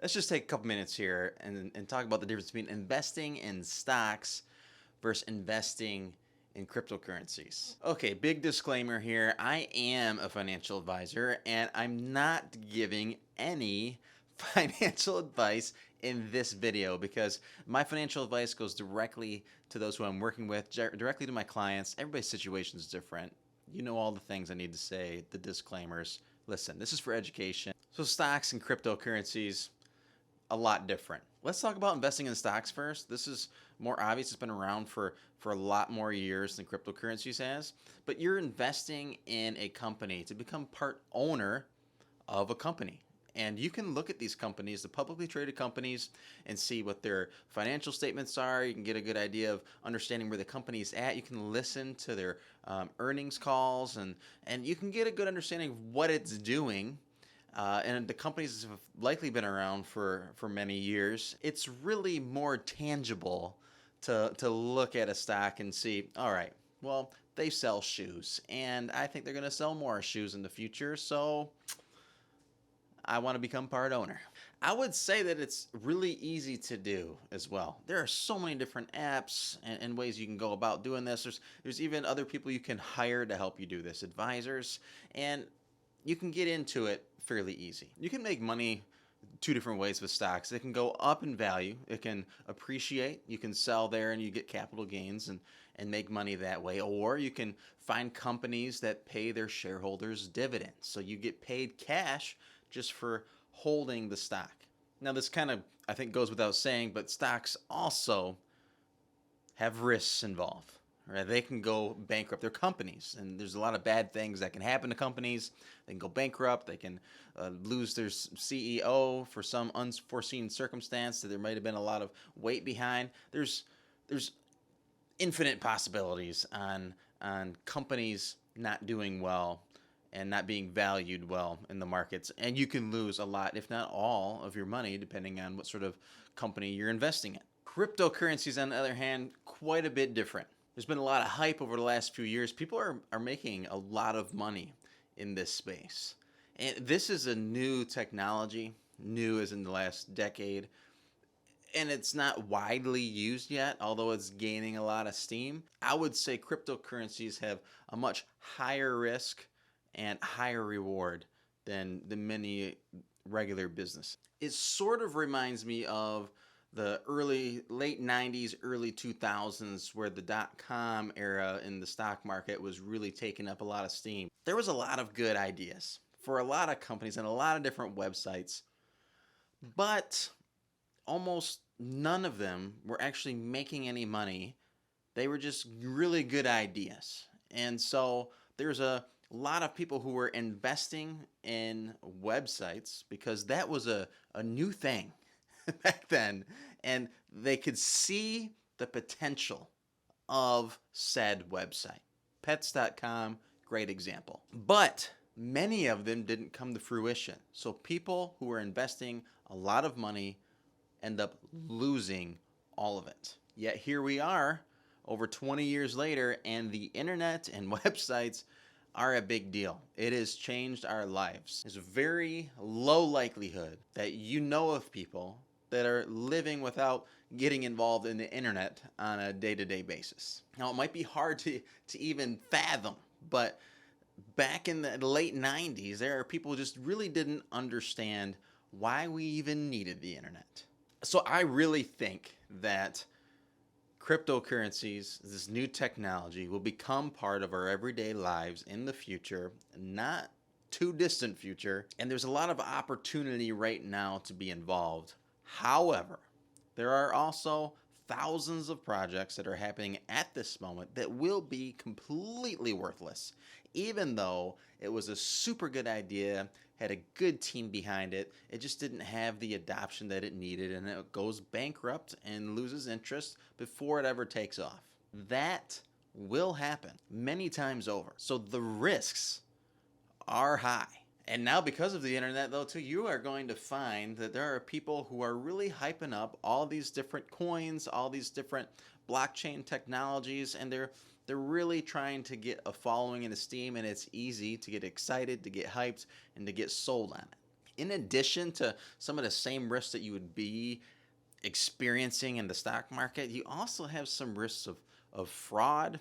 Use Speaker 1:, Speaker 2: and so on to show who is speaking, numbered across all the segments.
Speaker 1: Let's just take a couple minutes here and talk about the difference between investing in stocks versus investing in cryptocurrencies. Okay, big disclaimer here. I am a financial advisor and I'm not giving any financial advice in this video because my financial advice goes directly to those who I'm working with, directly to my clients. Everybody's situation is different. You know all the things I need to say, the disclaimers. Listen, this is for education. So stocks and cryptocurrencies, a lot different. Let's talk about investing in stocks first. This is more obvious. It's been around for a lot more years than cryptocurrencies has. But you're investing in a company to become part owner of a company. And you can look at these companies, the publicly traded companies, and see what their financial statements are. You can get a good idea of understanding where the company is at. You can listen to their earnings calls, and you can get a good understanding of what it's doing. And the companies have likely been around for many years. It's really more tangible to look at a stock and see, all right, well, they sell shoes, and I think they're going to sell more shoes in the future, so I want to become part owner. I would say that it's really easy to do as well. There are so many different apps and ways you can go about doing this. There's even other people you can hire to help you do this, advisors, and you can get into it fairly easy. You can make money two different ways with stocks. It can go up in value. It can appreciate. You can sell there and you get capital gains and make money that way. Or you can find companies that pay their shareholders dividends. So you get paid cash just for holding the stock. Now this kind of, I think, goes without saying, but stocks also have risks involved. Right? They can go bankrupt. They're companies, and there's a lot of bad things that can happen to companies. They can go bankrupt. They can lose their CEO for some unforeseen circumstance that there might have been a lot of weight behind. There's infinite possibilities on companies not doing well and not being valued well in the markets, and you can lose a lot, if not all, of your money depending on what sort of company you're investing in. Cryptocurrencies, on the other hand, quite a bit different. There's been a lot of hype over the last few years. People are making a lot of money in this space. And this is a new technology, new as in the last decade. And it's not widely used yet, although it's gaining a lot of steam. I would say cryptocurrencies have a much higher risk and higher reward than many regular business. It sort of reminds me of the late 90s, early 2000s, where the dot-com era in the stock market was really taking up a lot of steam. There was a lot of good ideas for a lot of companies and a lot of different websites, but almost none of them were actually making any money. They were just really good ideas. And so there's a lot of people who were investing in websites because that was a new thing back then, and they could see the potential of said website. Pets.com, great example. But many of them didn't come to fruition. So people who were investing a lot of money end up losing all of it. Yet here we are over 20 years later, and the internet and websites are a big deal. It has changed our lives. There's a very low likelihood that you know of people that are living without getting involved in the internet on a day-to-day basis. Now, it might be hard to even fathom, but back in the late 90s, there are people who just really didn't understand why we even needed the internet. So I really think that cryptocurrencies, this new technology, will become part of our everyday lives in the future, not too distant future, and there's a lot of opportunity right now to be involved. However, there are also thousands of projects that are happening at this moment that will be completely worthless, even though it was a super good idea, had a good team behind it. It just didn't have the adoption that it needed, and it goes bankrupt and loses interest before it ever takes off. That will happen many times over. So the risks are high. And now because of the internet, though, too, you are going to find that there are people who are really hyping up all these different coins, all these different blockchain technologies, and they're really trying to get a following and esteem, and it's easy to get excited, to get hyped, and to get sold on it. In addition to some of the same risks that you would be experiencing in the stock market, you also have some risks of fraud.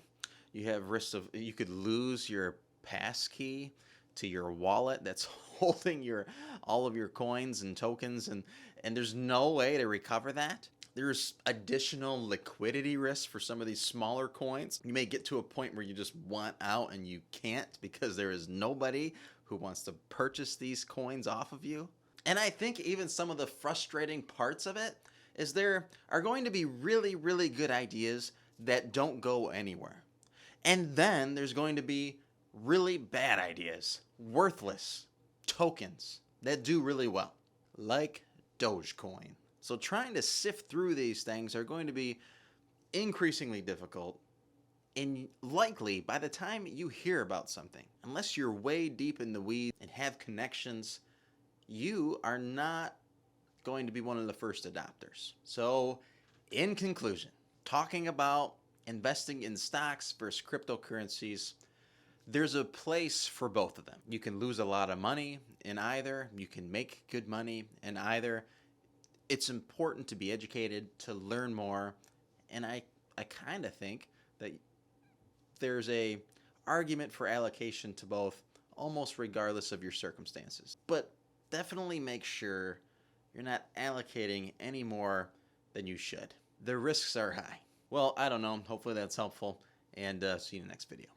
Speaker 1: You have risks of you could lose your pass key to your wallet that's holding your all of your coins and tokens, and there's no way to recover that. There's additional liquidity risk for some of these smaller coins. You may get to a point where you just want out and you can't because there is nobody who wants to purchase these coins off of you. And I think even some of the frustrating parts of it is there are going to be really, really good ideas that don't go anywhere. And then there's going to be really bad ideas, worthless tokens that do really well, like Dogecoin. So trying to sift through these things are going to be increasingly difficult. And likely by the time you hear about something, unless you're way deep in the weeds and have connections, you are not going to be one of the first adopters. So, in conclusion, talking about investing in stocks versus cryptocurrencies, there's a place for both of them. You can lose a lot of money in either, you can make good money in either. It's important to be educated, to learn more, and I kind of think that there's a argument for allocation to both almost regardless of your circumstances. But definitely make sure you're not allocating any more than you should. The risks are high. Well, I don't know. Hopefully that's helpful, and see you in the next video.